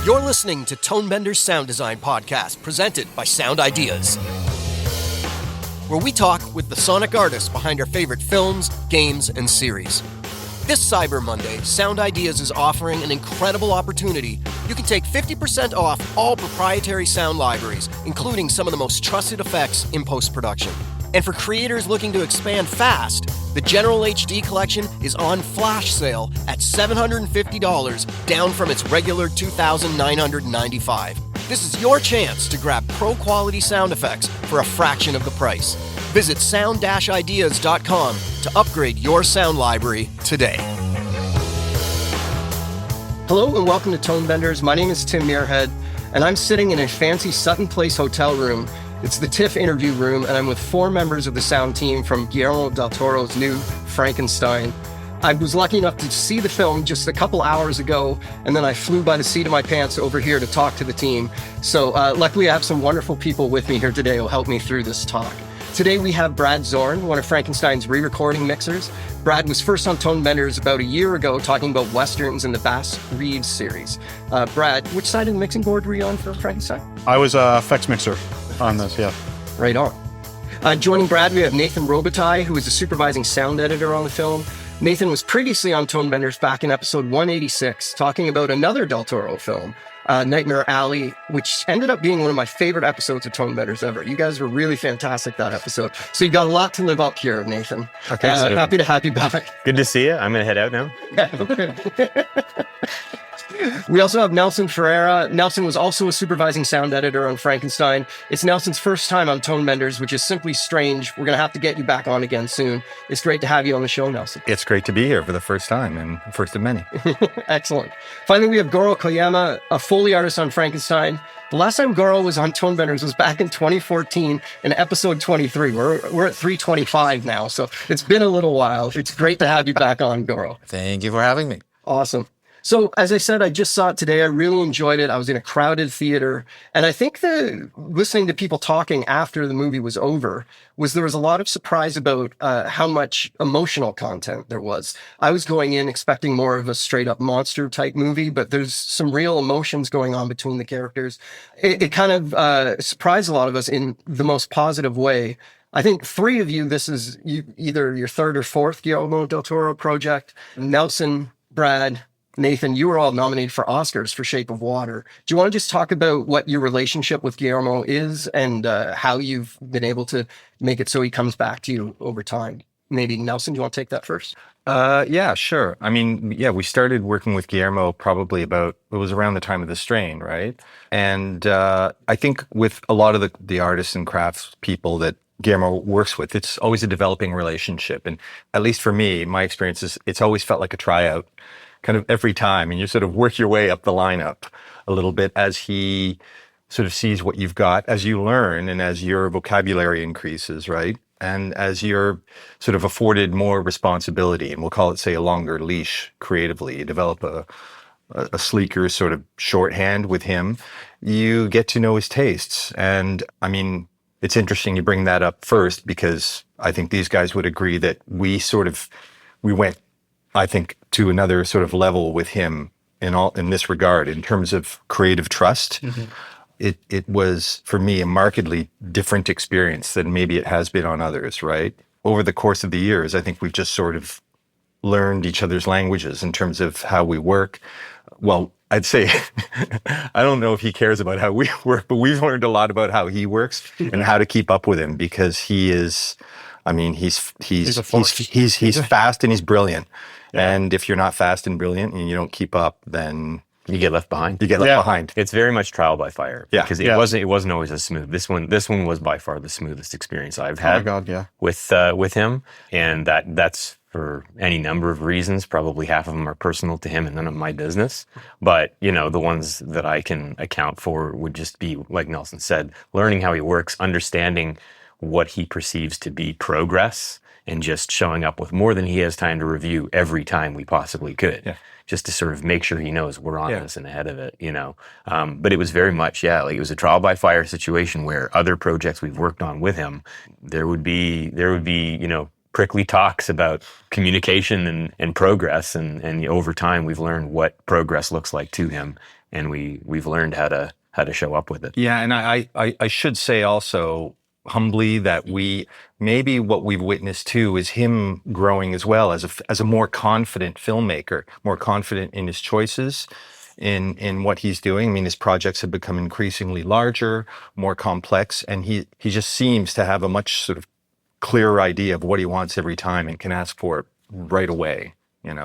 You're listening to Tonebender's Sound Design podcast, presented by Sound Ideas, where we talk with the sonic artists behind our favorite films, games, and series. This Cyber Monday, Sound Ideas is offering an incredible opportunity. You can take 50% off all proprietary sound libraries, including some of the most trusted effects in post-production. And for creators looking to expand fast, the General HD collection is on flash sale at $750, down from its regular $2,995. This is your chance to grab pro-quality sound effects for a fraction of the price. Visit sound-ideas.com to upgrade your sound library today. Hello and welcome to Tonebenders. My name is Tim Muirhead, and I'm sitting in a fancy Sutton Place hotel room. It's the TIFF interview room, and I'm with 4 members of the sound team from Guillermo del Toro's new Frankenstein. I was lucky enough to see the film just a couple hours ago, and then I flew by the seat of my pants over here to talk to the team. So luckily I have some wonderful people with me here today who'll help me through this talk. Today we have Brad Zorn, one of Frankenstein's re-recording mixers. Brad was first on Tonebenders about a year ago talking about Westerns in the Bass Reeves series. Brad, which side of the mixing board were you on for Frankenstein? I was a effects mixer on this, yeah. Right on. Joining Brad, we have Nathan Robitaille, who is the supervising sound editor on the film. Nathan was previously on Tonebenders back in episode 186, talking about another Del Toro film, Nightmare Alley, which ended up being one of my favorite episodes of Tonebenders ever. You guys were really fantastic that episode. So you got a lot to live up here, Nathan. Okay. Happy to have you back. Good to see you. I'm going to head out now. We also have Nelson Ferreira. Nelson was also a supervising sound editor on Frankenstein. It's Nelson's first time on Tonebenders, which is simply strange. We're going to have to get you back on again soon. It's great to have you on the show, Nelson. It's great to be here for the first time and first of many. Excellent. Finally, we have Goro Koyama, a Foley artist on Frankenstein. The last time Goro was on Tonebenders was back in 2014 in episode 23. We're at 325 now, so it's been a little while. It's great to have you back on, Goro. Thank you for having me. Awesome. So, as I said, I just saw it today. I really enjoyed it. I was in a crowded theater. And I think that listening to people talking after the movie was over there was a lot of surprise about how much emotional content there was. I was going in expecting more of a straight up monster type movie, but there's some real emotions going on between the characters. It kind of surprised a lot of us in the most positive way. I think 3 of you, this is either your 3rd or 4th Guillermo del Toro project. Nelson, Brad, Nathan, you were all nominated for Oscars for Shape of Water. Do you want to just talk about what your relationship with Guillermo is and how you've been able to make it so he comes back to you over time? Maybe Nelson, do you want to take that first? Yeah, sure. I mean, yeah, we started working with Guillermo probably it was around the time of The Strain, right? And I think with a lot of the artists and crafts people that Guillermo works with, it's always a developing relationship. And at least for me, my experience is it's always felt like a tryout kind of every time. And you sort of work your way up the lineup a little bit as he sort of sees what you've got, as you learn and as your vocabulary increases, right? And as you're sort of afforded more responsibility, and we'll call it, say, a longer leash creatively, you develop a sleeker sort of shorthand with him, you get to know his tastes. And I mean, it's interesting you bring that up first, because I think these guys would agree that we went, I think, to another sort of level with him in this regard, in terms of creative trust. Mm-hmm. It was, for me, a markedly different experience than maybe it has been on others, right? Over the course of the years, I think we've just sort of learned each other's languages in terms of how we work. Well, I'd say, I don't know if he cares about how we work, but we've learned a lot about how he works and how to keep up with him, because he is, I mean, he's fast and he's brilliant. Yeah. And if you're not fast and brilliant and you don't keep up, then you get left behind. Behind. It's very much trial by fire. Yeah. Because it wasn't always as smooth. This one was by far the smoothest experience I've had. Oh my God, yeah. With him. And that's for any number of reasons. Probably half of them are personal to him and none of my business. But, the ones that I can account for would just be, like Nelson said, learning how he works, understanding what he perceives to be progress, and just showing up with more than he has time to review every time we possibly could, just to sort of make sure he knows we're on this and ahead of it, But it was very much, like it was a trial by fire situation where other projects we've worked on with him, there would be, prickly talks about communication and progress. And over time, we've learned what progress looks like to him. and we've learned how to show up with it. Yeah, and I should say also humbly that maybe what we've witnessed too is him growing as well as a more confident filmmaker, more confident in his choices, in what he's doing. I mean, his projects have become increasingly larger, more complex, and he just seems to have a much sort of clearer idea of what he wants every time and can ask for it right away.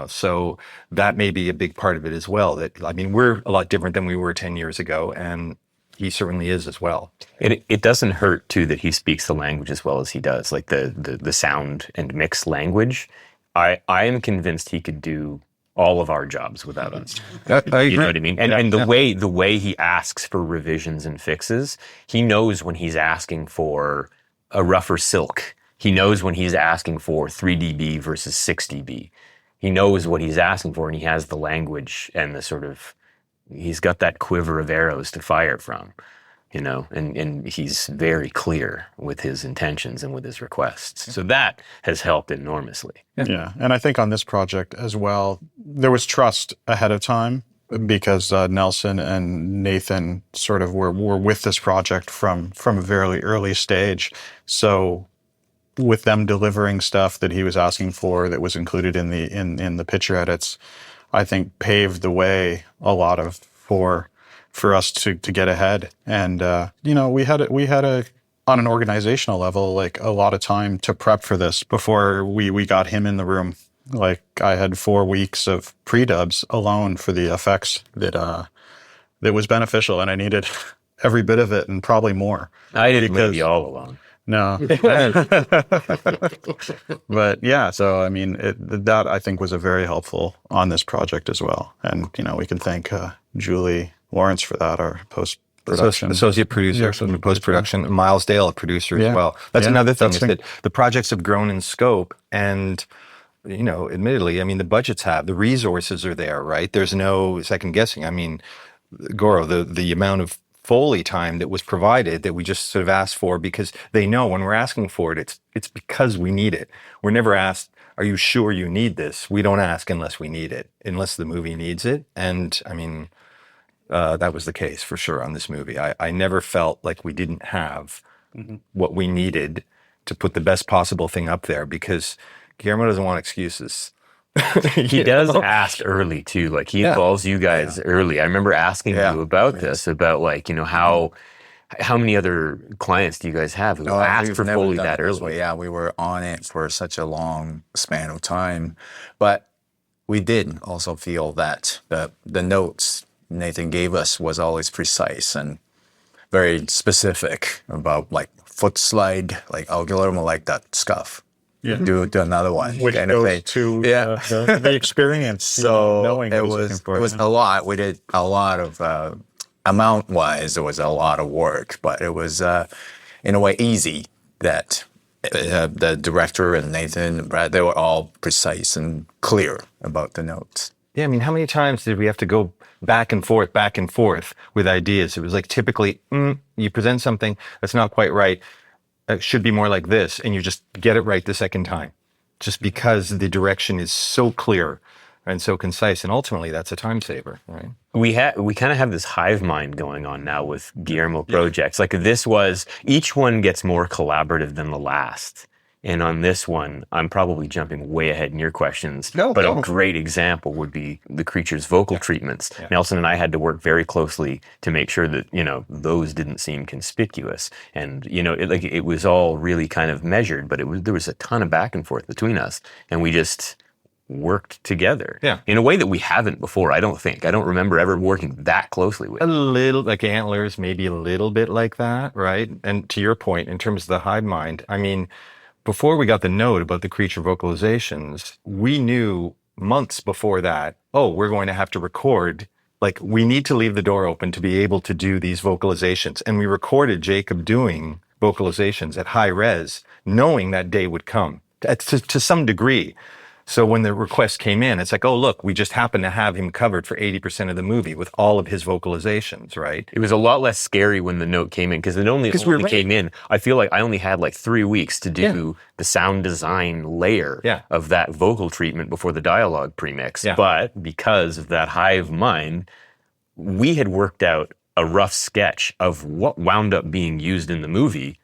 So that may be a big part of it as well. That, I mean, we're a lot different than we were 10 years ago, and he certainly is as well. It doesn't hurt too that he speaks the language as well as he does, like the sound and mix language. I am convinced he could do all of our jobs without us. I agree. You know what I mean? And the way he asks for revisions and fixes, he knows when he's asking for a rougher silk. He knows when he's asking for 3 dB versus 6 dB. He knows what he's asking for, and he has the language and the sort of, he's got that quiver of arrows to fire from, and he's very clear with his intentions and with his requests. So that has helped enormously. Yeah. And I think on this project as well, there was trust ahead of time because Nelson and Nathan sort of were with this project from a very early stage. So with them delivering stuff that he was asking for that was included in the picture edits, I think paved the way a lot of for us to get ahead. And we had on an organizational level, like a lot of time to prep for this before we got him in the room. Like I had 4 weeks of pre-dubs alone for the effects that was beneficial, and I needed every bit of it and probably more. I didn't leave you all alone. No. But yeah, so I mean, that I think was a very helpful on this project as well. And, we can thank Julie Lawrence for that, our post-production. Associate producer from post-production. Miles Dale, a producer as well. That's another thing, is that the projects have grown in scope, and admittedly, I mean, the budgets the resources are there, right? There's no second guessing. I mean, Goro, the amount of Foley time that was provided that we just sort of asked for, because they know when we're asking for it, it's because we need it. We're never asked, are you sure you need this? We don't ask unless we need it, unless the movie needs it. And I mean, that was the case for sure on this movie. I never felt like we didn't have what we needed to put the best possible thing up there, because Guillermo doesn't want excuses. He does ask early too. Like he calls you guys early. I remember asking you about this, about like, how many other clients do you guys have who ask for Foley that early? Yeah, we were on it for such a long span of time, but we did also feel that the notes Nathan gave us was always precise and very specific about like foot slide, like Guillermo like that scuff. Yeah. Do another one. Which kind goes to the experience. So knowing it was a lot. We did a lot of amount-wise. It was a lot of work, but it was in a way easy that the director and Nathan and Brad, they were all precise and clear about the notes. Yeah, I mean, how many times did we have to go back and forth with ideas? It was like typically, you present something that's not quite right. It should be more like this, and you just get it right the second time, just because the direction is so clear and so concise, and ultimately that's a time saver, right? We kind of have this hive mind going on now with Guillermo projects. Like each one gets more collaborative than the last. And on this one, I'm probably jumping way ahead in your questions, but a great example would be the creature's vocal treatments. Yeah. Nelson and I had to work very closely to make sure that, those didn't seem conspicuous. And, it was all really kind of measured, but there was a ton of back and forth between us, and we just worked together in a way that we haven't before. I don't remember ever working that closely with. A little like Antlers, maybe a little bit like that, right? And to your point, in terms of the hive mind, I mean, before we got the note about the creature vocalizations, we knew months before that, we're going to have to record. Like, we need to leave the door open to be able to do these vocalizations. And we recorded Jacob doing vocalizations at high res, knowing that day would come to some degree. So when the request came in, it's like, look, we just happen to have him covered for 80% of the movie with all of his vocalizations, right? It was a lot less scary when the note came in, because it only came in. I feel like I only had like 3 weeks to do the sound design layer of that vocal treatment before the dialogue premix. Yeah. But because of that hive mind, we had worked out a rough sketch of what wound up being used in the movie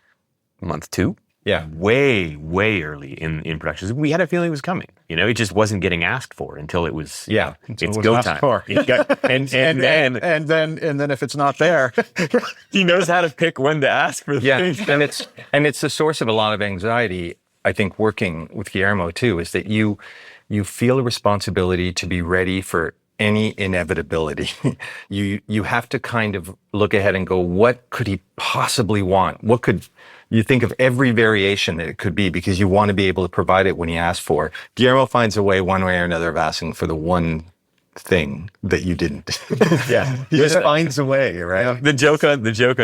month 2. Yeah. Way early in production. We had a feeling it was coming. It just wasn't getting asked for until it was. Yeah. It's It was go asked time. for. And then if it's not there, he knows how to pick when to ask for the Yeah, things. and it's a source of a lot of anxiety. I think working with Guillermo too is that you feel a responsibility to be ready for any inevitability. you have to kind of look ahead and go, what could he possibly want? What could you think of every variation that it could be, because you want to be able to provide it when he asks for. Guillermo finds a way, one way or another, of asking for the one thing that you didn't. Yeah, He just finds a way, right? The joke on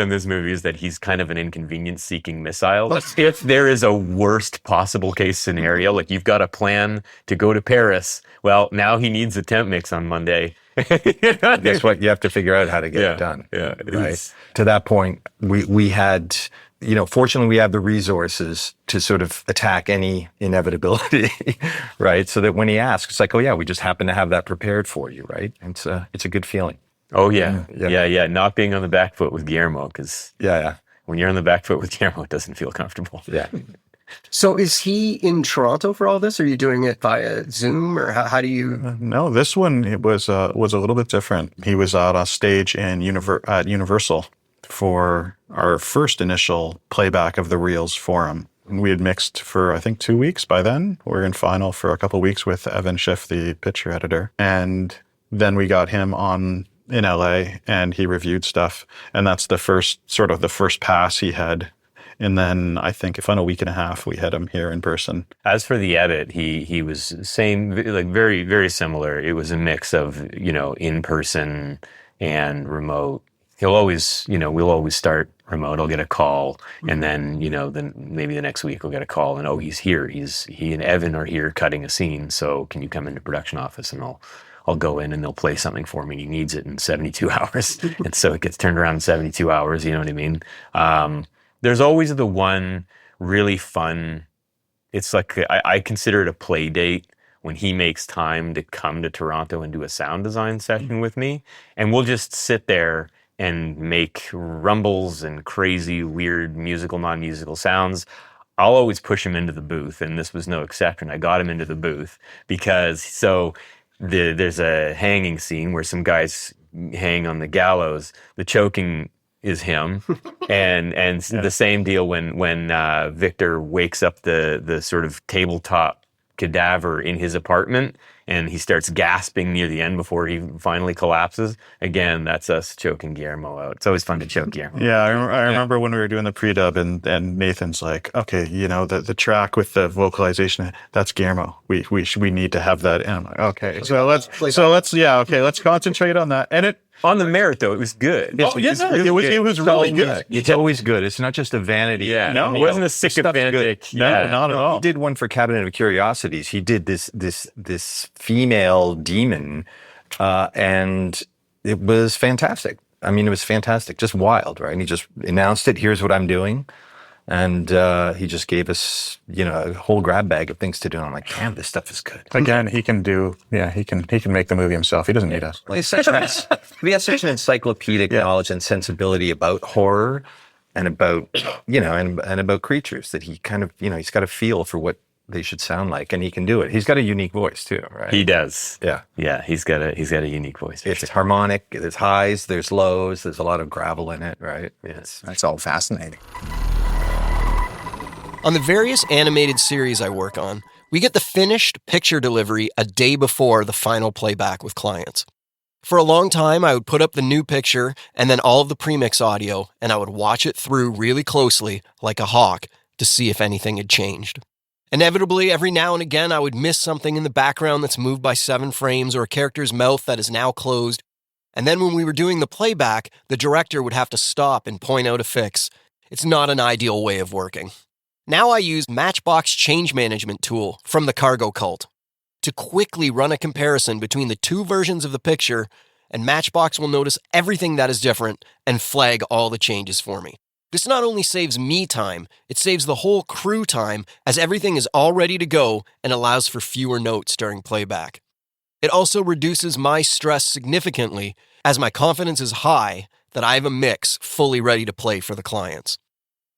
this movie is that he's kind of an inconvenience-seeking missile. If there is a worst possible case scenario, like you've got a plan to go to Paris, well, now he needs a temp mix on Monday. Guess what? You have to figure out how to get it done. Yeah, right. To that point, we had, fortunately, we have the resources to sort of attack any inevitability, right? So that when he asks, it's like, oh yeah, we just happen to have that prepared for you, right? And it's a good feeling. Oh yeah. Not being on the back foot with Guillermo, because when you're on the back foot with Guillermo, it doesn't feel comfortable. Yeah. So is he in Toronto for all this? Or are you doing it via Zoom, or how do you? no, this one it was a little bit different. He was out on stage at Universal for our first initial playback of the reels for him. And we had mixed for, I think, 2 weeks by then. We were in final for a couple of weeks with Evan Schiff, the picture editor. And then we got him on in LA and he reviewed stuff. And that's the first pass he had. And then I think if in a week and a half, we had him here in person. As for the edit, he was same, like very, very similar. It was a mix of, in person and remote. He'll always, we'll always start remote. I'll get a call, and then, then maybe the next week we'll get a call, and he's here. He and Evan are here cutting a scene. So can you come into production office, and I'll go in and they'll play something for me. He needs it in 72 hours, and so it gets turned around in 72 hours. You know what I mean? There's always the one really fun. It's like I consider it a play date when he makes time to come to Toronto and do a sound design session with me, and we'll just sit there and make rumbles and crazy, weird musical, non-musical sounds. I'll always push him into the booth, and this was no exception. I got him into the booth because there's a hanging scene where some guys hang on the gallows. The choking is him, and the same deal when Victor wakes up the sort of tabletop cadaver in his apartment, and he starts gasping near the end before he finally collapses. Again, that's us choking Guillermo out. It's always fun to choke Guillermo. Yeah, I remember when we were doing the pre-dub and Nathan's like, okay, the track with the vocalization, that's Guillermo. We need to have that. And I'm like, okay, let's concentrate on that. And on the merit, though, it was good. It was really good. It's always good. It's not just a vanity. Yeah, no, it wasn't a sycophantic. No, not at all. He did one for Cabinet of Curiosities. He did this female demon, and it was fantastic. I mean, it was fantastic, just wild, right? And he just announced it. Here's what I'm doing. And he just gave us, a whole grab bag of things to do. And I'm like, damn, this stuff is good. Again, he can make the movie himself. He doesn't need us. We have such an encyclopedic knowledge and sensibility about horror and about, and about creatures that he kind of, he's got a feel for what they should sound like, and he can do it. He's got a unique voice too, right? He does. Yeah. Yeah, he's got a unique voice. It's harmonic, there's highs, there's lows, there's a lot of gravel in it, right? Yes. That's all fascinating. On the various animated series I work on, we get the finished picture delivery a day before the final playback with clients. For a long time, I would put up the new picture and then all of the premix audio, and I would watch it through really closely, like a hawk, to see if anything had changed. Inevitably, every now and again, I would miss something in the background that's moved by 7 frames or a character's mouth that is now closed. And then when we were doing the playback, the director would have to stop and point out a fix. It's not an ideal way of working. Now I use Matchbox Change Management tool from the Cargo Cult to quickly run a comparison between the 2 versions of the picture, and Matchbox will notice everything that is different and flag all the changes for me. This not only saves me time, it saves the whole crew time, as everything is all ready to go and allows for fewer notes during playback. It also reduces my stress significantly, as my confidence is high that I have a mix fully ready to play for the clients.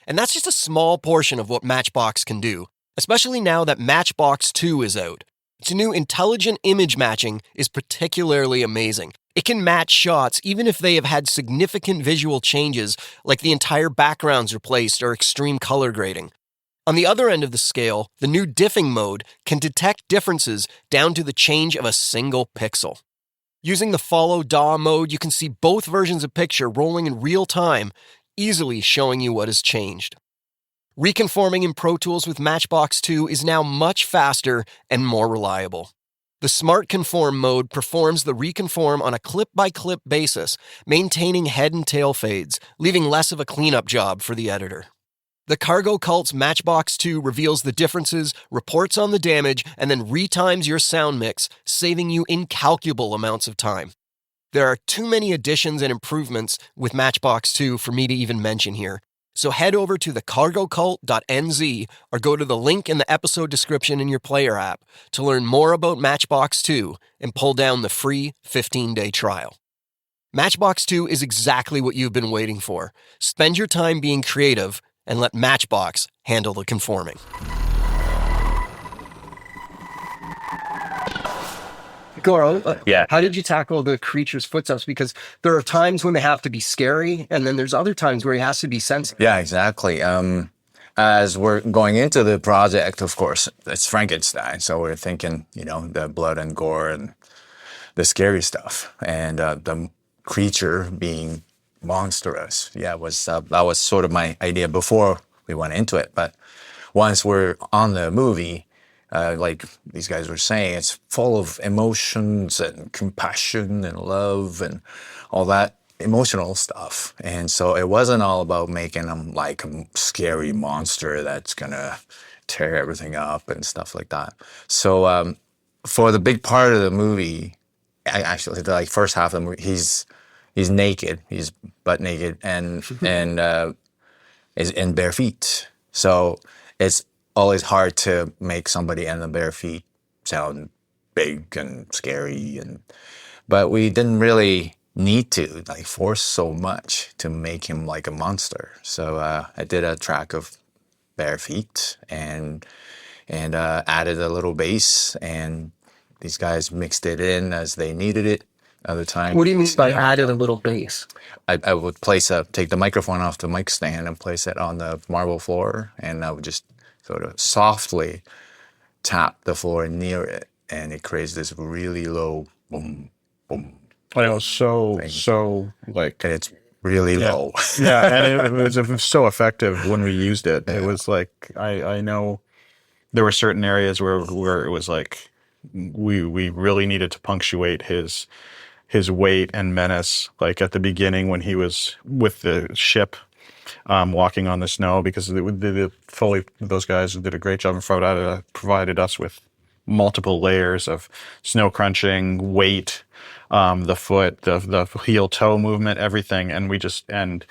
And that's just a small portion of what Matchbox can do, especially now that Matchbox 2 is out. Its new intelligent image matching is particularly amazing. It can match shots even if they have had significant visual changes, like the entire backgrounds replaced or extreme color grading. On the other end of the scale, the new diffing mode can detect differences down to the change of a single pixel. Using the follow DAW mode, you can see both versions of picture rolling in real time, easily showing you what has changed. Reconforming in Pro Tools with Matchbox 2 is now much faster and more reliable. The Smart Conform mode performs the reconform on a clip-by-clip basis, maintaining head and tail fades, leaving less of a cleanup job for the editor. The Cargo Cult's Matchbox 2 reveals the differences, reports on the damage, and then retimes your sound mix, saving you incalculable amounts of time. There are too many additions and improvements with Matchbox 2 for me to even mention here, so head over to thecargocult.nz or go to the link in the episode description in your player app to learn more about Matchbox 2 and pull down the free 15-day trial. Matchbox 2 is exactly what you've been waiting for. Spend your time being creative and let Matchbox handle the conforming. Goro, Yeah. how did you tackle the creature's footsteps? Because there are times when they have to be scary, and then there's other times where he has to be sensitive. Yeah, exactly. As we're going into the project, of course, it's Frankenstein. So we're thinking, the blood and gore and the scary stuff. And the creature being monstrous. Yeah, that was sort of my idea before we went into it. But once we're on the movie, like these guys were saying, it's full of emotions and compassion and love and all that emotional stuff. And so it wasn't all about making him like a scary monster that's gonna tear everything up and stuff like that. So for the big part of the movie, actually the first half of the movie, he's naked, he's butt naked and is in bare feet. So it's always hard to make somebody in the bare feet sound big and scary, but we didn't really need to force so much to make him like a monster. So I did a track of bare feet and added a little bass, and these guys mixed it in as they needed it. Other time, What do you mean by added a little bass? I would take the microphone off the mic stand and place it on the marble floor, and I would just sort of softly tap the floor near it, and it creates this really low boom, boom. I know, so like, And it's really low. yeah, and it was so effective when we used it. It was like, I know there were certain areas where it was like we really needed to punctuate his weight and menace, like at the beginning when he was with the ship walking on the snow, because those guys did a great job and provided us with multiple layers of snow crunching, weight, the foot, the heel toe movement, everything, and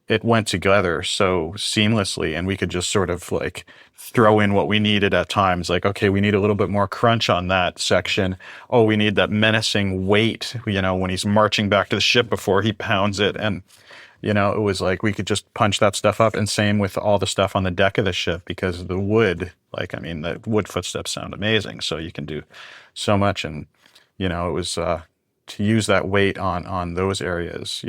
it went together so seamlessly, and we could just sort of like throw in what we needed at times. Like, okay, we need a little bit more crunch on that section. Oh, we need that menacing weight, when he's marching back to the ship before he pounds it. And, it was like we could just punch that stuff up. And same with all the stuff on the deck of the ship, because the wood, the wood footsteps sound amazing. So you can do so much. And, it was to use that weight on those areas,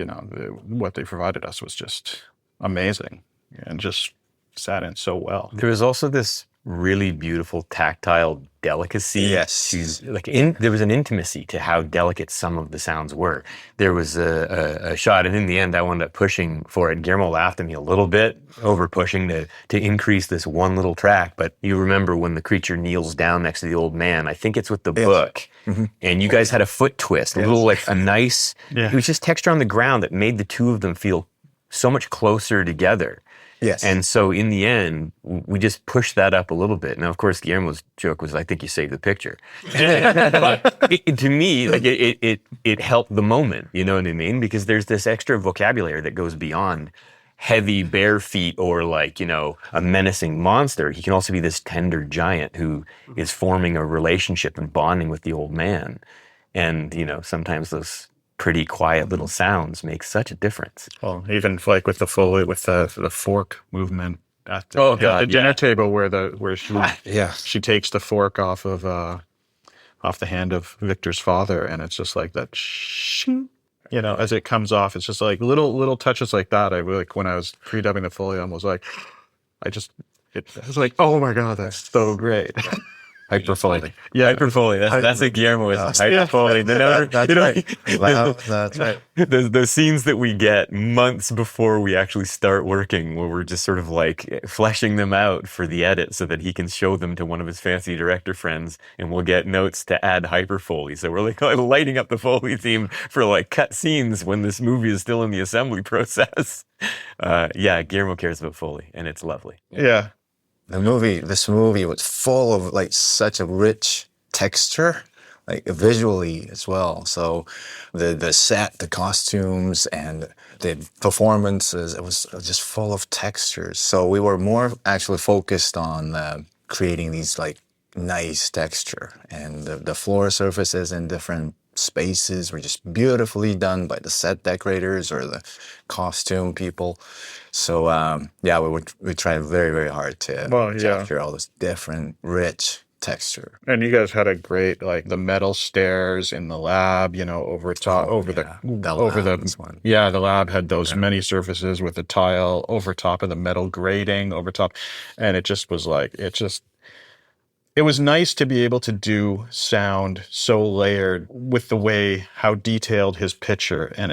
what they provided us was just amazing and just sat in so well. There was also this really beautiful tactile delicacy. Yes. There was an intimacy to how delicate some of the sounds were. There was a shot, and in the end, I wound up pushing for it. Guillermo laughed at me a little bit over pushing to increase this one little track. But you remember when the creature kneels down next to the old man? I think it's with the book. Mm-hmm. And you guys had a foot twist, a little a nice. Yeah. It was just texture on the ground that made the two of them feel so much closer together. Yes. And so in the end, we just pushed that up a little bit. Now, of course, Guillermo's joke was, I think you saved the picture. But to me, it helped the moment, you know what I mean? Because there's this extra vocabulary that goes beyond heavy bare feet or a menacing monster. He can also be this tender giant who is forming a relationship and bonding with the old man. And, sometimes those pretty quiet little sounds make such a difference. Well, even like with the Foley, with the fork movement at the, Oh, at God, the dinner yeah. table where she Yeah. she takes the fork off the hand of Victor's father, and it's just like that, as it comes off. It's just like little touches like that. I like when I was pre-dubbing the Foley, I was like, it was like, oh my god, that's so great. Hyperfoley. Yeah, Hyperfoley. That's a Guillermo is hyperfoley. That's right. Wow, that's right. Those scenes that we get months before we actually start working, where we're just sort of like fleshing them out for the edit so that he can show them to one of his fancy director friends, and we'll get notes to add hyperfoley. So we're like lighting up the Foley theme for like cut scenes when this movie is still in the assembly process. Guillermo cares about Foley, and it's lovely. yeah. This movie was full of like such a rich texture, like visually as well. So the set, the costumes, and the performances, it was just full of textures. So we were more actually focused on creating these like nice texture, and the floor surfaces in different spaces were just beautifully done by the set decorators or the costume people. So we tried very, very hard to capture all this different rich texture. And you guys had a great, like, the metal stairs in the lab, over top, the lab had those many surfaces with the tile over top of the metal grating over top. And it just was like, it was nice to be able to do sound so layered with the way how detailed his picture and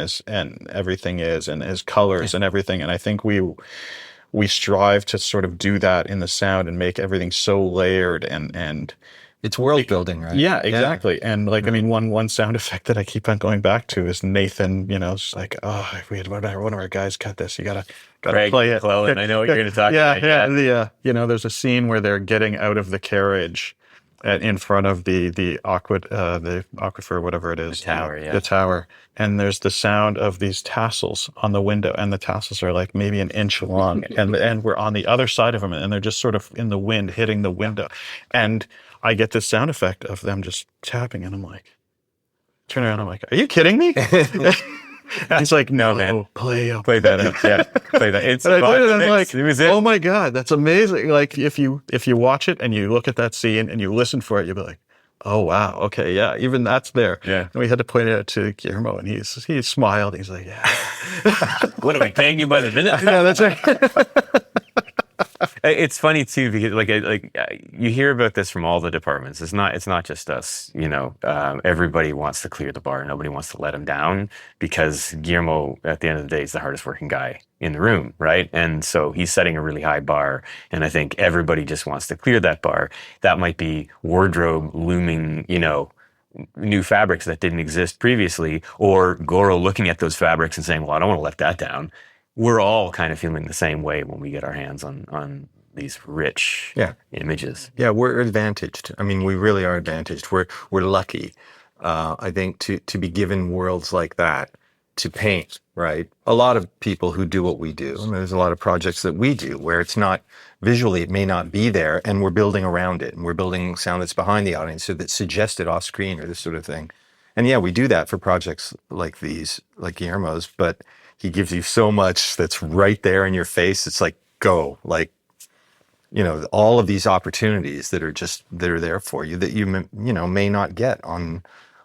everything is, and his colors and everything. And I think we strive to sort of do that in the sound and make everything so layered and It's world building, right? yeah, exactly. Yeah. And like, I mean, one sound effect that I keep on going back to is Nathan, it's like, oh, if we had one of our guys cut this, you gotta Craig, play it. Clellan, I know what you're going to talk about. Yeah. There's a scene where they're getting out of the carriage in front of the aquifer, whatever it is. The tower, yeah. The tower. And there's the sound of these tassels on the window, and the tassels are like maybe an inch long, and we're on the other side of them, and they're just sort of in the wind, hitting the window. And I get this sound effect of them just tapping, and I'm like, turn around, I'm like, are you kidding me? He's like, no, man, play that up. Yeah, play that. It's and I played it, and I'm like, oh my god, that's amazing. Like if you watch it and you look at that scene and you listen for it, you'll be like, oh wow, okay, yeah, even that's there. Yeah. And we had to point it out to Guillermo, and he smiled. He's like, yeah. What are we paying you by the minute? Yeah, that's right. It's funny too, because like you hear about this from all the departments. It's not just us. Everybody wants to clear the bar. Nobody wants to let him down, because Guillermo, at the end of the day, is the hardest working guy in the room, right? And so he's setting a really high bar, and I think everybody just wants to clear that bar. That might be wardrobe looming, new fabrics that didn't exist previously, or Goro looking at those fabrics and saying, well, I don't want to let that down. We're all kind of feeling the same way when we get our hands on these rich images. Yeah, we're advantaged. I mean, we really are advantaged. We're lucky, I think, to be given worlds like that to paint, right? A lot of people who do what we do, I mean, there's a lot of projects that we do where it's not, visually it may not be there, and we're building around it, and we're building sound that's behind the audience, so that's suggested off screen or this sort of thing. And yeah, we do that for projects like these, like Guillermo's, but he gives you so much that's right there in your face. It's like, go, like, all of these opportunities that are there for you that you may not get on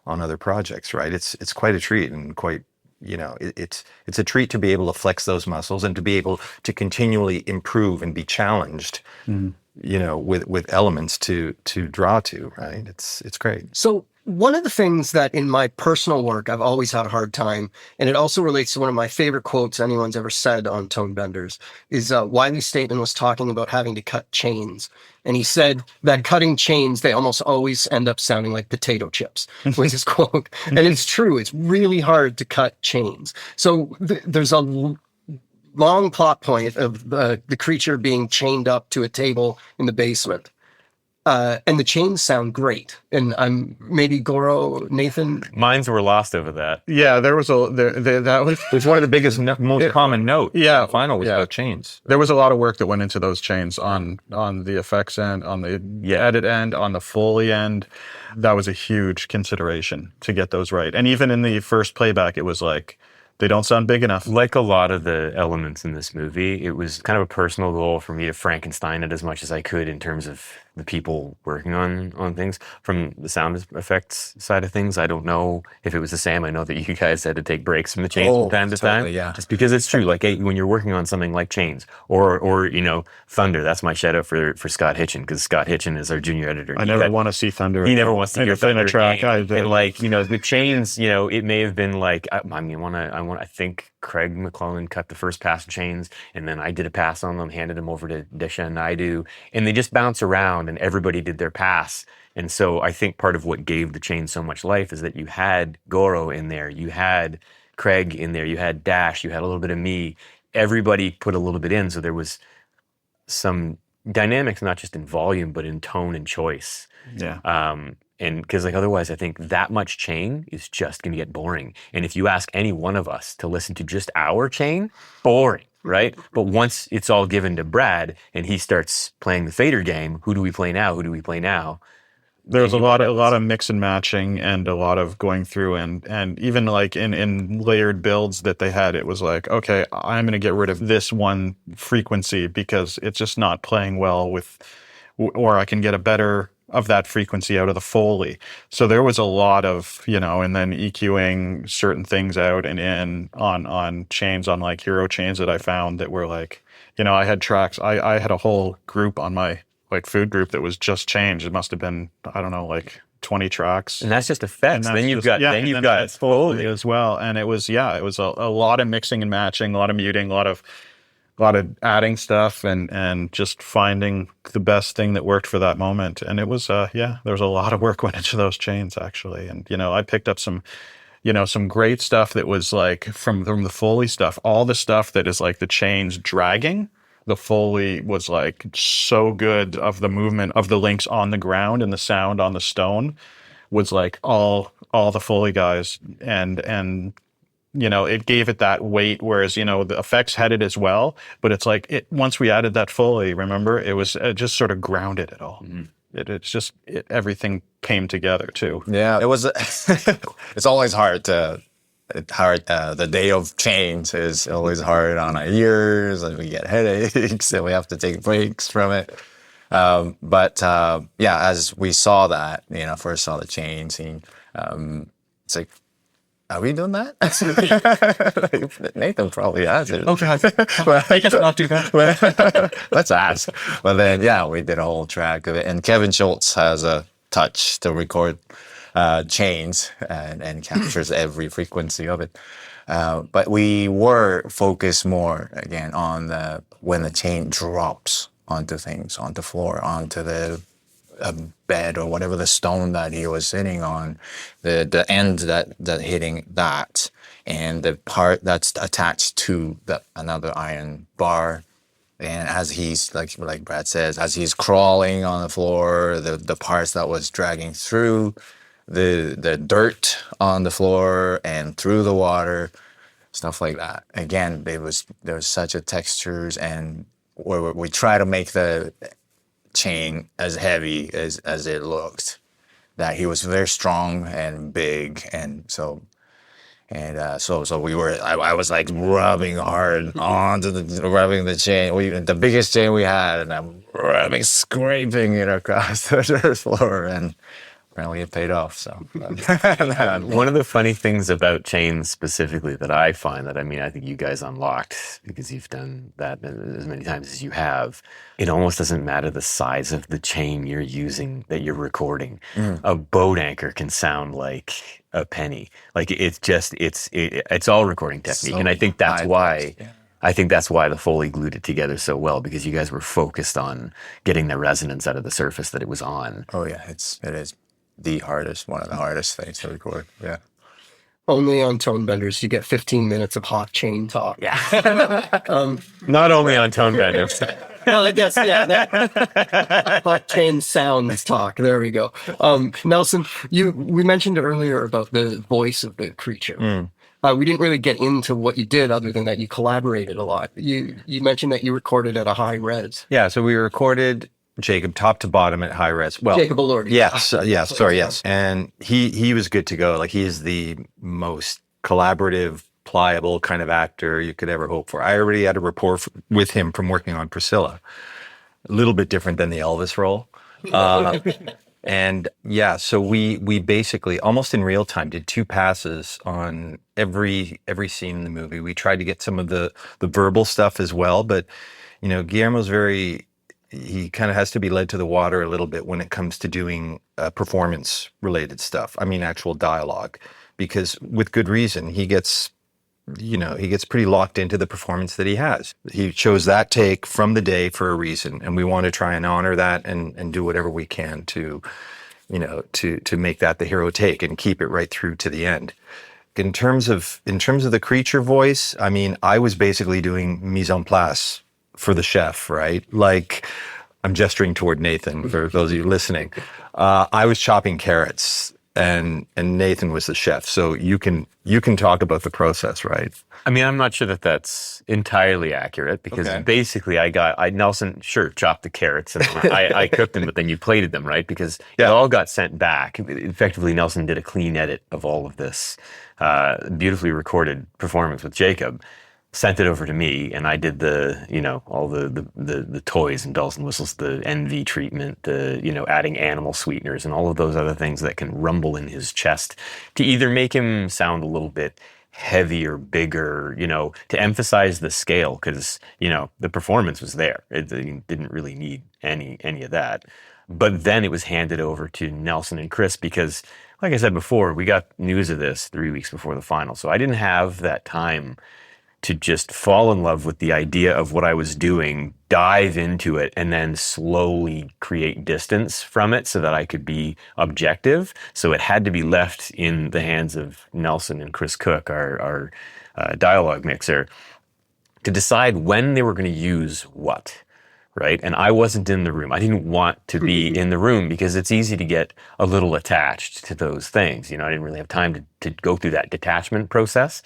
other projects, right? It's quite a treat, and quite, it's a treat to be able to flex those muscles and to be able to continually improve and be challenged, with elements to draw to, right? It's great. So one of the things that in my personal work I've always had a hard time, and it also relates to one of my favorite quotes anyone's ever said on Tone Benders, is Wiley Staten was talking about having to cut chains. And he said that cutting chains, they almost always end up sounding like potato chips, was his quote. And it's true. It's really hard to cut chains. So there's a long plot point of the creature being chained up to a table in the basement. and the chains sound great. And I'm maybe Goro, Nathan. Minds were lost over that. Yeah, there was that was It's one of the biggest, most common notes. Yeah, The final was yeah. about chains. there was a lot of work that went into those chains on the effects end, on the edit end, on the Foley end. That was a huge consideration to get those right. And even in the first playback, it was like, they don't sound big enough. Like a lot of the elements in this movie, it was kind of a personal goal for me to Frankenstein it as much as I could in terms of the people working on things. From the sound effects side of things, I don't know if it was the same. I know that you guys had to take breaks from the chains from time to time. Yeah. Just because it's true. Like when you're working on something like Chains or you know, Thunder, that's my shout out for Scott Hitchin, because Scott Hitchin is our junior editor. I never want to see Thunder. He never wants to hear Thunder in a track. again. And like, you know, the Chains, you know, it may have been like, I think Craig McClellan cut the first pass of Chains, and then I did a pass on them, handed them over to Disha and Naidu, and they just bounce around and everybody did their pass. And so I think part of what gave the Chains so much life is that you had Goro in there, you had Craig in there, you had Dash, you had a little bit of me. Everybody put a little bit in, so there was some dynamics, not just in volume, but in tone and choice. Yeah. And because like otherwise I think that much chain is just going to get boring. And if you ask any one of us to listen to just our chain, boring, right? But once it's all given to Brad and he starts playing the fader game, who do we play now? Who do we play now? There was a lot of mix and matching and a lot of going through and even like in layered builds that they had, it was like, okay, I'm going to get rid of this one frequency because it's just not playing well with, or I can get a better of that frequency out of the Foley. So there was a lot of, you know, and then EQing certain things out and in on chains, on like hero chains that I found that were like, you know, I had tracks. I had a whole group on my like food group that was just changed. It must have been, I don't know, like 20 tracks. And that's just effects. Then you've got Foley as well. And it was a lot of mixing and matching, a lot of muting, a lot of adding stuff and just finding the best thing that worked for that moment. And it was, there was a lot of work went into those chains actually. And, you know, I picked up some great stuff that was like from the Foley stuff, all the stuff that is like the chains dragging. The Foley was like so good of the movement of the links on the ground and the sound on the stone was like all the Foley guys and you know, it gave it that weight, whereas, you know, the effects had it as well, but it's like once we added that Foley, remember, it was just sort of grounded it all. Mm-hmm. Everything came together too. Yeah, it was. It's always hard. The day of change is always hard on our ears, and we get headaches, and we have to take breaks from it. But as we saw that, you know, first saw the chain scene, it's like, are we doing that? Nathan probably has it. Okay, I guess not do that. Let's ask. But then, we did a whole track of it. And Kevin Schultz has a touch to record chains and captures every frequency of it. But we were focused more, again, on when the chain drops onto things, onto floor, onto the bed or whatever the stone that he was sitting on, the end that hitting that, and the part that's attached to another iron bar. And as he's like Brad says, as he's crawling on the floor, the parts that was dragging through the dirt on the floor and through the water, stuff like that. Again, there was such a textures, and where we try to make the chain as heavy as it looked, that he was very strong and big, and so we were. I was like rubbing hard onto rubbing the chain, the biggest chain we had, and I'm scraping it across the dirt floor, and apparently it paid off. So one of the funny things about chains specifically that I find that, I mean, I think you guys unlocked because you've done that as many times as you have, it almost doesn't matter the size of the chain you're using that you're recording. A boat anchor can sound like a penny. Like it's all recording technique. And I think that's why I think that's why the Foley glued it together so well, because you guys were focused on getting the resonance out of the surface that it was on. Oh yeah, it is one of the hardest things to record. Yeah. Only on Tone Benders you get 15 minutes of hot chain talk. Yeah. Not only on Tone Benders. Well, I guess, yeah. That 10 sounds talk. There we go. Nelson, we mentioned earlier about the voice of the creature. We didn't really get into what you did other than that you collaborated a lot. You mentioned that you recorded at a high res. Yeah, so we recorded Jacob top to bottom at high res. Well, Jacob Elordi. yes, yes. And he was good to go. Like, he is the most collaborative, pliable kind of actor you could ever hope for. I already had a rapport with him from working on Priscilla. A little bit different than the Elvis role. And yeah, so we basically almost in real time did 2 passes on every scene in the movie. We tried to get some of the verbal stuff as well, but Guillermo's he kind of has to be led to the water a little bit when it comes to doing performance related stuff. I mean, actual dialogue, because with good reason, he gets pretty locked into the performance that he has. He chose that take from the day for a reason, and we want to try and honor that and do whatever we can to make that the hero take and keep it right through to the end. In terms of the creature voice, I mean, I was basically doing mise en place for the chef, right? Like, I'm gesturing toward Nathan for those of you listening. I was chopping carrots, and Nathan was the chef. So you can talk about the process, right? I mean, I'm not sure that that's entirely accurate, because basically Nelson, sure, chopped the carrots and I cooked them, but then you plated them, right? Because it all got sent back. Effectively, Nelson did a clean edit of all of this beautifully recorded performance with Jacob, sent it over to me, and I did all the toys and bells and whistles, the NV treatment, adding animal sweeteners and all of those other things that can rumble in his chest to either make him sound a little bit heavier, bigger, to emphasize the scale, because the performance was there. It didn't really need any of that. But then it was handed over to Nelson and Chris, because, like I said before, we got news of this 3 weeks before the final, so I didn't have that time to just fall in love with the idea of what I was doing, dive into it, and then slowly create distance from it so that I could be objective. So it had to be left in the hands of Nelson and Chris Cook, our dialogue mixer, to decide when they were going to use what. Right. And I wasn't in the room. I didn't want to be in the room, because it's easy to get a little attached to those things. I didn't really have time to go through that detachment process.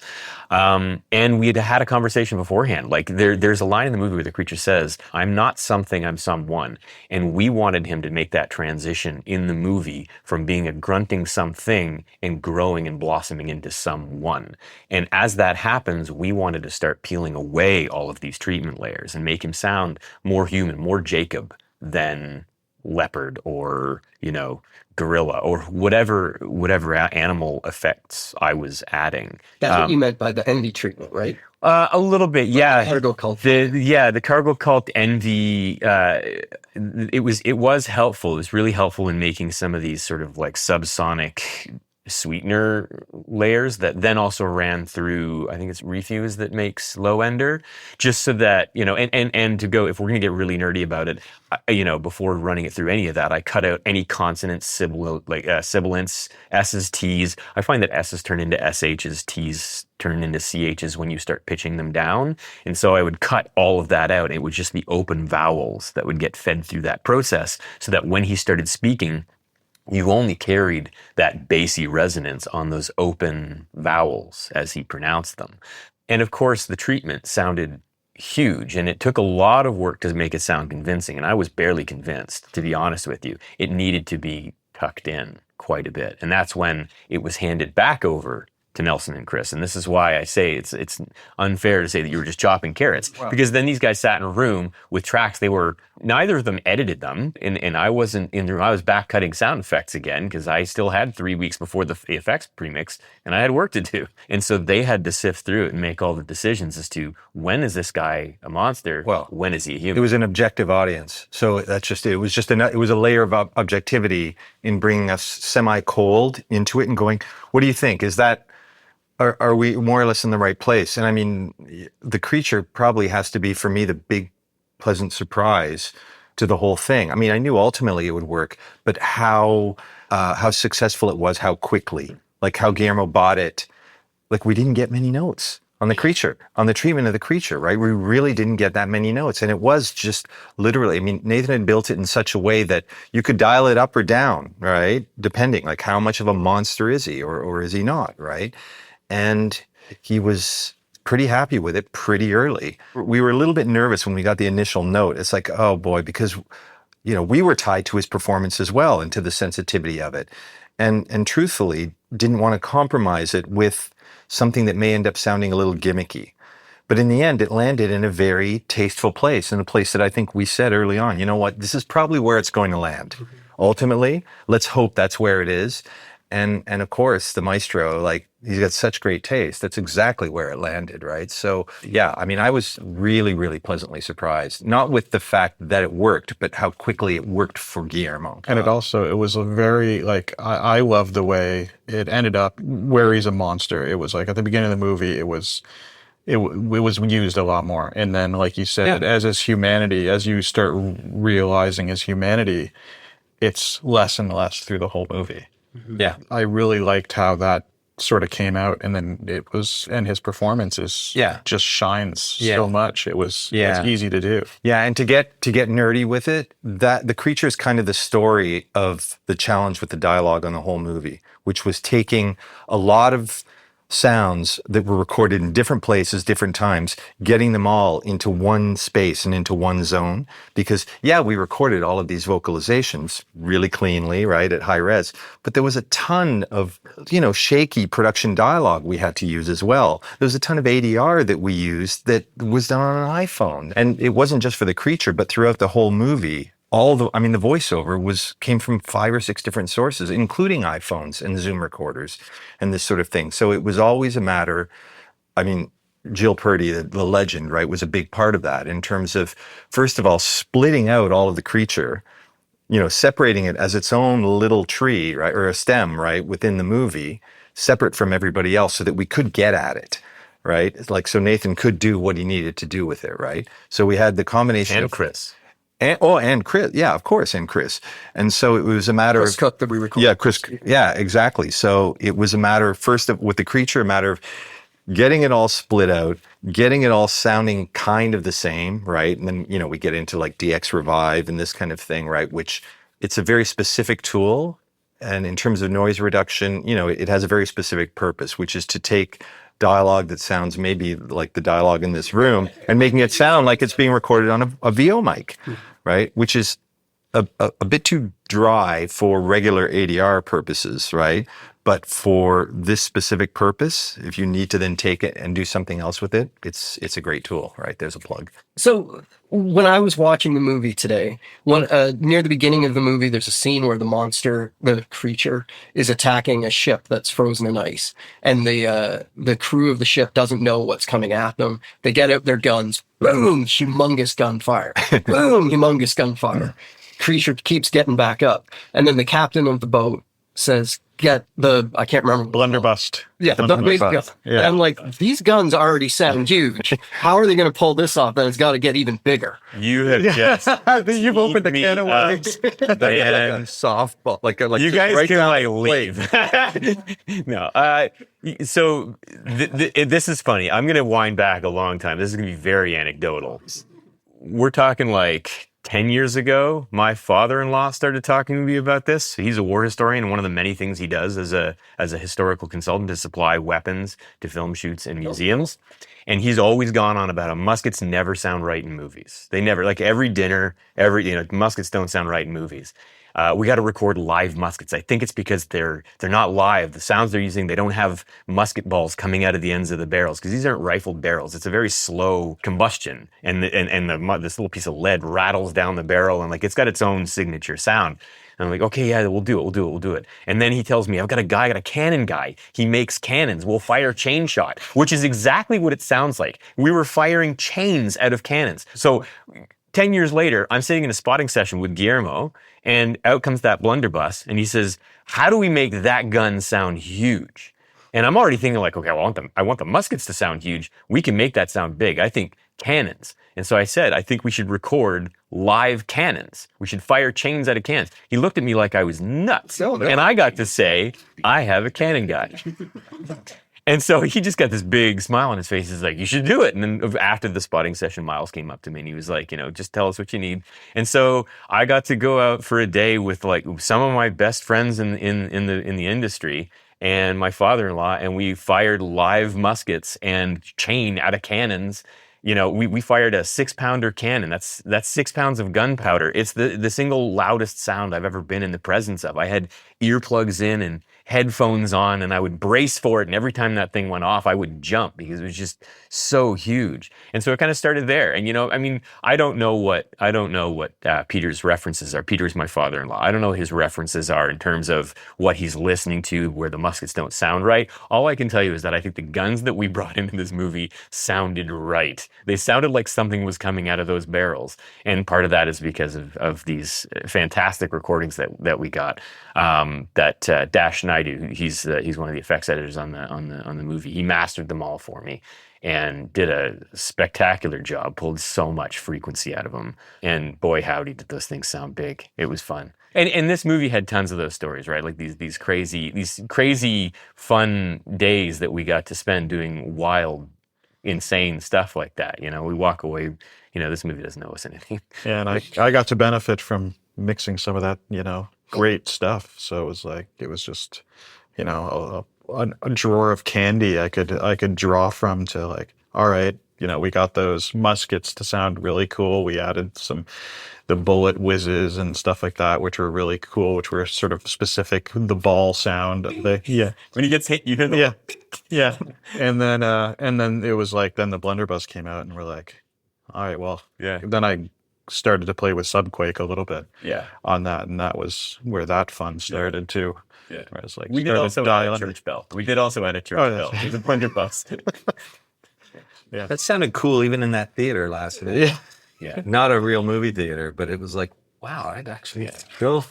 And we had a conversation beforehand. Like, there's a line in the movie where the creature says, "I'm not something, I'm someone." And we wanted him to make that transition in the movie from being a grunting something and growing and blossoming into someone. And as that happens, we wanted to start peeling away all of these treatment layers and make him sound more human, more Jacob than leopard or, gorilla or whatever animal effects I was adding. That's what you meant by the envy treatment, right? A little bit, yeah. Cargo cult. The cargo cult envy. It was helpful. It was really helpful in making some of these sort of like subsonic sweetener layers that then also ran through, I think it's Refuse that makes Low Ender, just so that, and to go, if we're going to get really nerdy about it, before running it through any of that, I cut out any consonants, sibilants, S's, T's. I find that S's turn into SH's, T's turn into CH's when you start pitching them down. And so I would cut all of that out. It would just be open vowels that would get fed through that process, so that when he started speaking, you only carried that bassy resonance on those open vowels as he pronounced them. And of course, the treatment sounded huge, and it took a lot of work to make it sound convincing. And I was barely convinced, to be honest with you. It needed to be tucked in quite a bit. And that's when it was handed back over to Nelson and Chris. And this is why I say it's unfair to say that you were just chopping carrots, because then these guys sat in a room with tracks. Neither of them edited them, and I wasn't in the room. I was back cutting sound effects again, because I still had 3 weeks before the effects premix, and I had work to do. And so they had to sift through it and make all the decisions as to, when is this guy a monster? Well, when is he a human? It was an objective audience. So that's just it. It was a layer of objectivity in bringing us semi-cold into it and going, what do you think? Are we more or less in the right place? And I mean, the creature probably has to be, for me, the big pleasant surprise to the whole thing. I mean, I knew ultimately it would work, but how successful it was, how quickly, like how Guillermo bought it. Like, we didn't get many notes. on the creature, on the treatment of the creature, right? We really didn't get that many notes. And it was just literally, I mean, Nathan had built it in such a way that you could dial it up or down, right? Depending, like how much of a monster is he or is he not, right? And he was pretty happy with it pretty early. We were a little bit nervous when we got the initial note. It's like, oh boy, because, you know, we were tied to his performance as well and to the sensitivity of it. And truthfully, didn't want to compromise it with something that may end up sounding a little gimmicky. But in the end, it landed in a very tasteful place, in a place that I think we said early on, you know what, this is probably where it's going to land. Ultimately, let's hope that's where it is. And of course, the maestro, like, he's got such great taste. That's exactly where it landed, right? So, yeah, I mean, I was really, really pleasantly surprised. Not with the fact that it worked, but how quickly it worked for Guillermo. And it was a very, like, I love the way it ended up where he's a monster. It was like at the beginning of the movie, it was used a lot more. And then, like you said, as his humanity, as you start realizing his humanity, it's less and less through the whole movie. Yeah. I really liked how that sort of came out, and then and his performances just shines so much. It was easy to do. Yeah, and to get nerdy with it, that the creature is kind of the story of the challenge with the dialogue on the whole movie, which was taking a lot of sounds that were recorded in different places, different times, getting them all into one space and into one zone. Because, we recorded all of these vocalizations really cleanly, right, at high res, but there was a ton of, shaky production dialogue we had to use as well. There was a ton of ADR that we used that was done on an iPhone. And it wasn't just for the creature, but throughout the whole movie. The voiceover came from 5 or 6 different sources, including iPhones and Zoom recorders and this sort of thing. So it was always a matter, Jill Purdy, the legend, right, was a big part of that in terms of, first of all, splitting out all of the creature, separating it as its own little tree, right, or a stem, right, within the movie, separate from everybody else so that we could get at it. Right? Like, so Nathan could do what he needed to do with it, right? So we had the combination of Chris. And Chris, of course, and Chris. And so it was a matter Chris of Cook that we recorded. Yeah, Chris. Yeah, exactly. So it was a matter with the creature, a matter of getting it all split out, getting it all sounding kind of the same, right? And then, we get into like DX Revive and this kind of thing, right? Which it's a very specific tool. And in terms of noise reduction, it has a very specific purpose, which is to take dialogue that sounds maybe like the dialogue in this room and making it sound like it's being recorded on a VO mic, right? Which is a bit too dry for regular ADR purposes, right? But for this specific purpose, if you need to then take it and do something else with it, it's a great tool, right? There's a plug. So when I was watching the movie today, near the beginning of the movie, there's a scene where the creature, is attacking a ship that's frozen in ice, and the crew of the ship doesn't know what's coming at them. They get out their guns, boom, humongous gunfire, boom, humongous gunfire. Creature keeps getting back up, and then the captain of the boat says, I can't remember. Blunderbuss. Yeah, Blunderbuss. Yeah. I'm like, these guns already sound huge. How are they going to pull this off? Then it's got to get even bigger. You have just you've opened the can of worms. Like a softball, like you guys right can down leave. No, so this is funny. I'm going to wind back a long time. This is going to be very anecdotal. We're talking like 10 years ago, my father-in-law started talking to me about this. He's a war historian, and one of the many things he does as a historical consultant is supply weapons to film shoots and museums. And he's always gone on about how muskets never sound right in movies. They never, like every dinner, muskets don't sound right in movies. We got to record live muskets. I think it's because they're not live. The sounds they're using, they don't have musket balls coming out of the ends of the barrels because these aren't rifled barrels. It's a very slow combustion, and this little piece of lead rattles down the barrel, and like it's got its own signature sound. And I'm like, okay, yeah, we'll do it. And then he tells me, I got a cannon guy. He makes cannons. We'll fire chain shot, which is exactly what it sounds like. We were firing chains out of cannons. So 10 years later, I'm sitting in a spotting session with Guillermo, and out comes that blunderbuss, and he says, how do we make that gun sound huge? And I'm already thinking like, okay, I want the muskets to sound huge. We can make that sound big. I think cannons. And so I said, I think we should record live cannons. We should fire chains out of cannons. He looked at me like I was nuts. No. And I got to say, I have a cannon guy. And so he just got this big smile on his face. He's like, you should do it. And then after the spotting session, Miles came up to me and he was like, just tell us what you need. And so I got to go out for a day with like some of my best friends in the industry and my father-in-law, and we fired live muskets and chain out of cannons. We fired a 6-pounder cannon. That's 6 pounds of gunpowder. It's the single loudest sound I've ever been in the presence of. I had earplugs in and headphones on, and I would brace for it. And every time that thing went off, I would jump because it was just so huge. And so it kind of started there. And I don't know what Peter's references are. Peter's my father-in-law. I don't know what his references are in terms of what he's listening to, where the muskets don't sound right. All I can tell you is that I think the guns that we brought into this movie sounded right. They sounded like something was coming out of those barrels. And part of that is because of these fantastic recordings that we got. That Dash Naidu, he's one of the effects editors on the movie. He mastered them all for me and did a spectacular job. Pulled so much frequency out of them, and boy howdy did those things sound big. It was fun. And this movie had tons of those stories, right? Like these crazy fun days that we got to spend doing wild, insane stuff like that. We walk away. This movie doesn't owe us anything. Yeah, and I got to benefit from mixing some of that, great stuff. So it was just, a drawer of candy I could draw from to like, all right, we got those muskets to sound really cool. We added the bullet whizzes and stuff like that, which were really cool, which were sort of specific, the ball sound. When he gets hit, you hear the yeah. And then it was like, then the blunderbuss came out and we're like, all right, well, yeah. Then I started to play with Subquake a little bit on that, and that was where that fun started too. Yeah. Where I was like, we did also add a church bell. We did also add a church bell. It was a blunderbuss. Yeah. That sounded cool even in that theater last week. Yeah. Not a real movie theater, but it was like, wow, I'd actually go.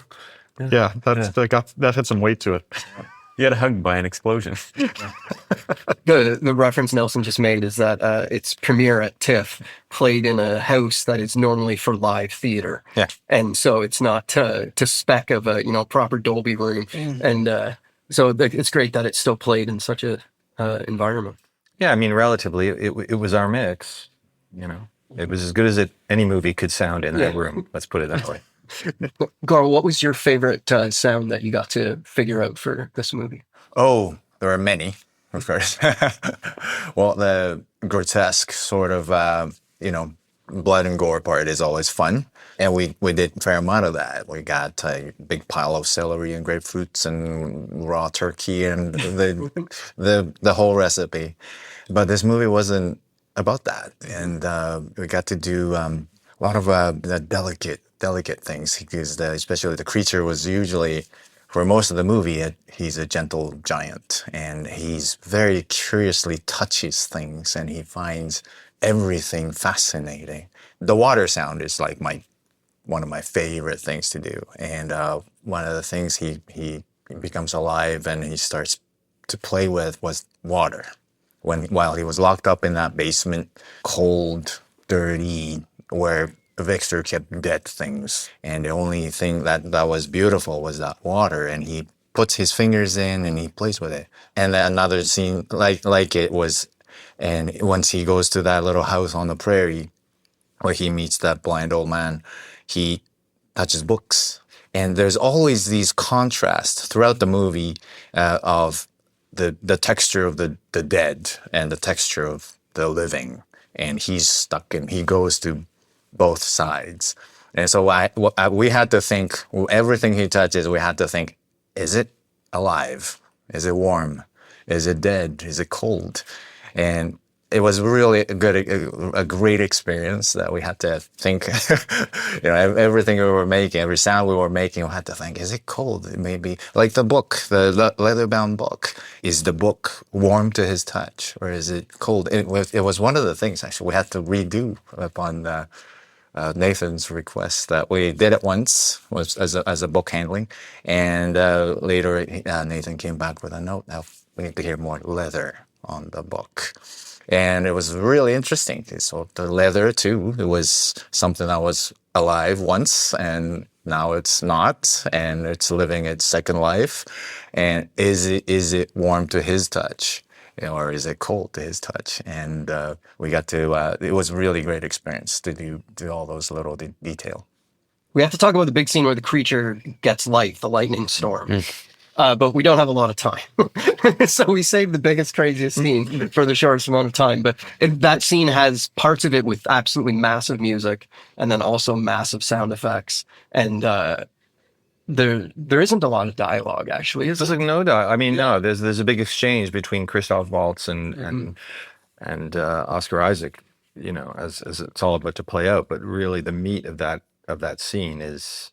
That had some weight to it. You got hugged by an explosion. The reference Nelson just made is that its premiere at TIFF played in a house that is normally for live theater. Yeah. And so it's not to spec of a proper Dolby room. And so it's great that it's still played in such a environment. Yeah, I mean, relatively, it was our mix. It was as good as any movie could sound in that room. Let's put it that way. Garl, what was your favorite sound that you got to figure out for this movie? Oh, there are many, of course. Well, the grotesque sort of, blood and gore part is always fun. And we did a fair amount of that. We got a big pile of celery and grapefruits and raw turkey and the whole recipe. But this movie wasn't about that. And we got to do a lot of the delicate things, because especially the creature was usually, for most of the movie, he's a gentle giant, and he's very curiously touches things, and he finds everything fascinating. The water sound is like one of my favorite things to do, and one of the things he becomes alive and he starts to play with was water. While he was locked up in that basement, cold, dirty, where Victor kept dead things, and the only thing that was beautiful was that water, and he puts his fingers in and he plays with it. And then another scene like it was, and once he goes to that little house on the prairie where he meets that blind old man, he touches books. And there's always these contrasts throughout the movie of the texture of the dead and the texture of the living, and he goes to both sides. And so we had to think, everything he touches, we had to think, is it alive? Is it warm? Is it dead? Is it cold? And it was really a great experience that we had to think, everything we were making, every sound we were making, we had to think, is it cold? It may be like the book, the leather-bound book. Is the book warm to his touch, or is it cold? It was one of the things, actually, we had to redo upon Nathan's request. That we did it once was as a book handling, and later Nathan came back with a note. Now we need to hear more leather on the book, and it was really interesting. So the leather too, it was something that was alive once, and now it's not, and it's living its second life. And is it warm to his touch? or is it cold to his touch? And we got to. It was a really great experience to do all those little detail. We have to talk about the big scene where the creature gets life, the lightning storm. But we don't have a lot of time. So we saved the biggest, craziest scene for the shortest amount of time. But that scene has parts of it with absolutely massive music and then also massive sound effects. And there isn't a lot of dialogue, actually, is There's there? like no doubt. I mean, no. There's a big exchange between Christoph Waltz and Oscar Isaac. You know, as it's all about to play out. But really, the meat of that scene is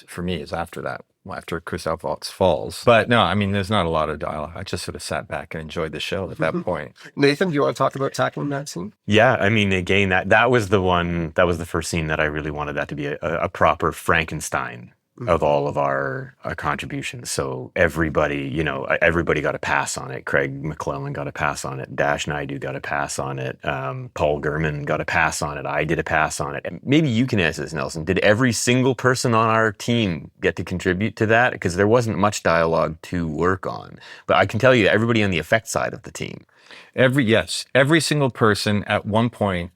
for me is after that. After Christoph Waltz falls. But no, I mean, there's not a lot of dialogue. I just sort of sat back and enjoyed the show at that point. Nathan, do you want to talk about tackling that scene? Yeah, I mean, again, that was the first scene that I really wanted that to be a proper Frankenstein of all of our contributions. So everybody, everybody got a pass on it. Craig McClellan got a pass on it. Dash Naidu got a pass on it. Paul Gurman got a pass on it. I did a pass on it. And maybe you can answer this, Nelson. Did every single person on our team get to contribute to that? Because there wasn't much dialogue to work on. But I can tell you, everybody on the effect side of the team. Every single person at one point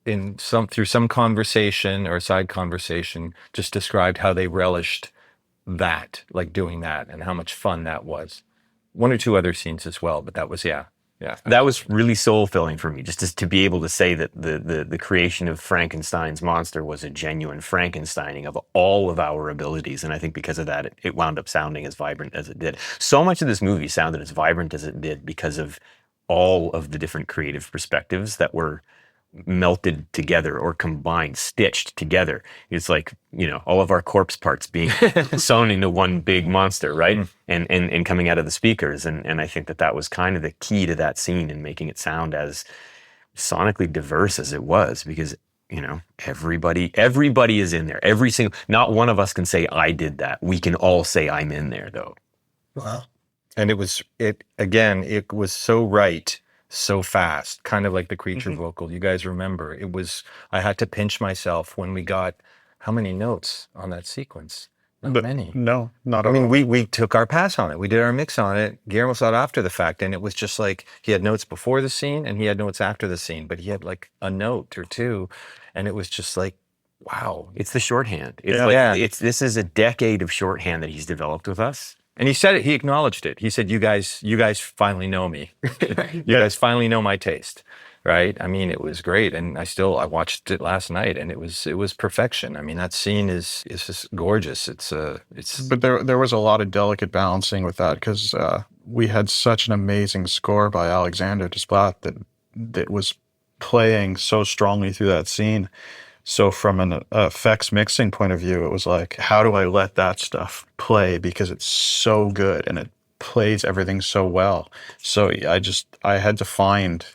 through some conversation or side conversation just described how they relished that, like doing that, and how much fun that was. One or two other scenes as well, but that was yeah. That was really soul-filling for me, just to be able to say that the creation of Frankenstein's monster was a genuine Frankensteining of all of our abilities. And I think because of that, it wound up sounding as vibrant as it did. So much of this movie sounded as vibrant as it did because of all of the different creative perspectives that were melted together or combined, stitched together. It's like, all of our corpse parts being sewn into one big monster, right? And coming out of the speakers. And I think that was kind of the key to that scene and making it sound as sonically diverse as it was, because everybody is in there. Not one of us can say I did that. We can all say I'm in there though. Wow. And it was so right, so fast, kind of like the creature vocal. You guys remember, I had to pinch myself when we got how many notes on that sequence? Not many. No, not I at mean, all. we took our pass on it. We did our mix on it. Guillermo saw it after the fact, and it was just like he had notes before the scene and he had notes after the scene, but he had like a note or two, and it was just like, wow. It's the shorthand. This is a decade of shorthand that he's developed with us. And he said it. He acknowledged it. He said, "You guys finally know me. You guys finally know my taste." Right? I mean, it was great, and I watched it last night, and it was perfection. I mean, that scene is just gorgeous. But there was a lot of delicate balancing with that because we had such an amazing score by Alexander Desplat that was playing so strongly through that scene. So from an effects mixing point of view, it was like, how do I let that stuff play because it's so good and it plays everything so well. So I had to find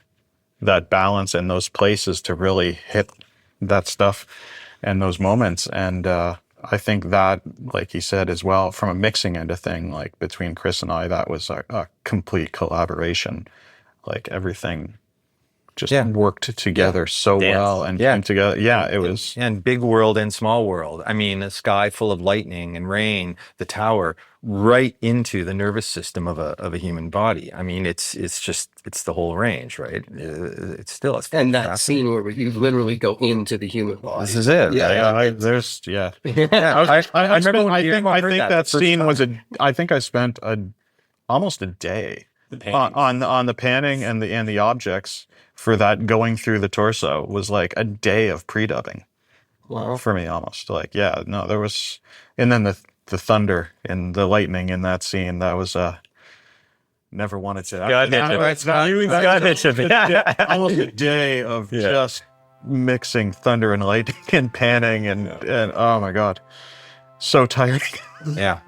that balance in those places to really hit that stuff and those moments. And I think that, like he said as well, from a mixing end of thing, like between Chris and I, that was a complete collaboration. Like everything just worked together so well and came together. Yeah, it was. And big world and small world. I mean, a sky full of lightning and rain, the tower, right into the nervous system of a human body. I mean, it's the whole range, right? And that scene where you literally go into the human body. This is it. I remember I think that scene was I think I spent almost a day on the panning and the objects for that going through the torso was like a day of pre-dubbing. Wow. For me, almost there was, and then the thunder and the lightning in that scene, that was never wanted to. Almost a day of just mixing thunder and lightning and panning and oh my god, so tiring. Yeah.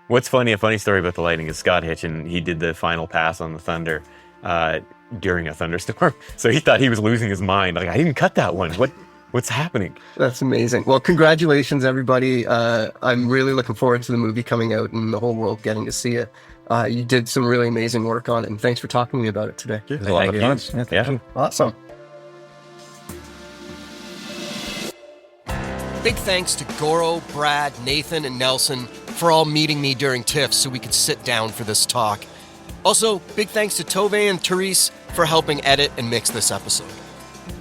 What's funny, a funny story about the lightning is Scott Hitchin, he did the final pass on the thunder during a thunderstorm. So he thought he was losing his mind. Like, I didn't cut that one. What's happening? That's amazing. Well, congratulations, everybody. I'm really looking forward to the movie coming out and the whole world getting to see it. You did some really amazing work on it, and thanks for talking to me about it today. It was a lot of fun. Yeah. Awesome. Big thanks to Goro, Brad, Nathan, and Nelson for all meeting me during TIFF so we could sit down for this talk. Also, big thanks to Tove and Therese for helping edit and mix this episode.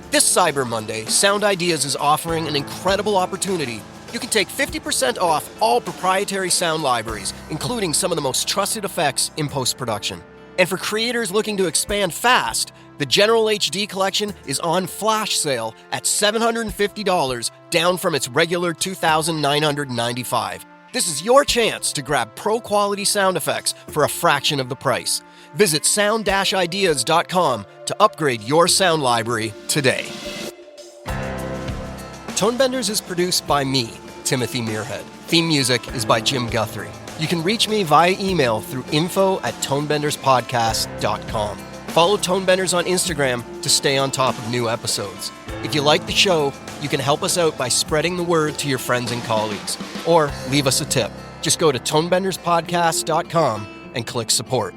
This Cyber Monday, Sound Ideas is offering an incredible opportunity. You can take 50% off all proprietary sound libraries, including some of the most trusted effects in post-production. And for creators looking to expand fast, the General HD collection is on flash sale at $750, down from its regular $2,995. This is your chance to grab pro-quality sound effects for a fraction of the price. Visit sound-ideas.com to upgrade your sound library today. Tonebenders is produced by me, Timothy Muirhead. Theme music is by Jim Guthrie. You can reach me via email through info@tonebenderspodcast.com. Follow Tonebenders on Instagram to stay on top of new episodes. If you like the show, you can help us out by spreading the word to your friends and colleagues. Or leave us a tip. Just go to tonebenderspodcast.com and click support.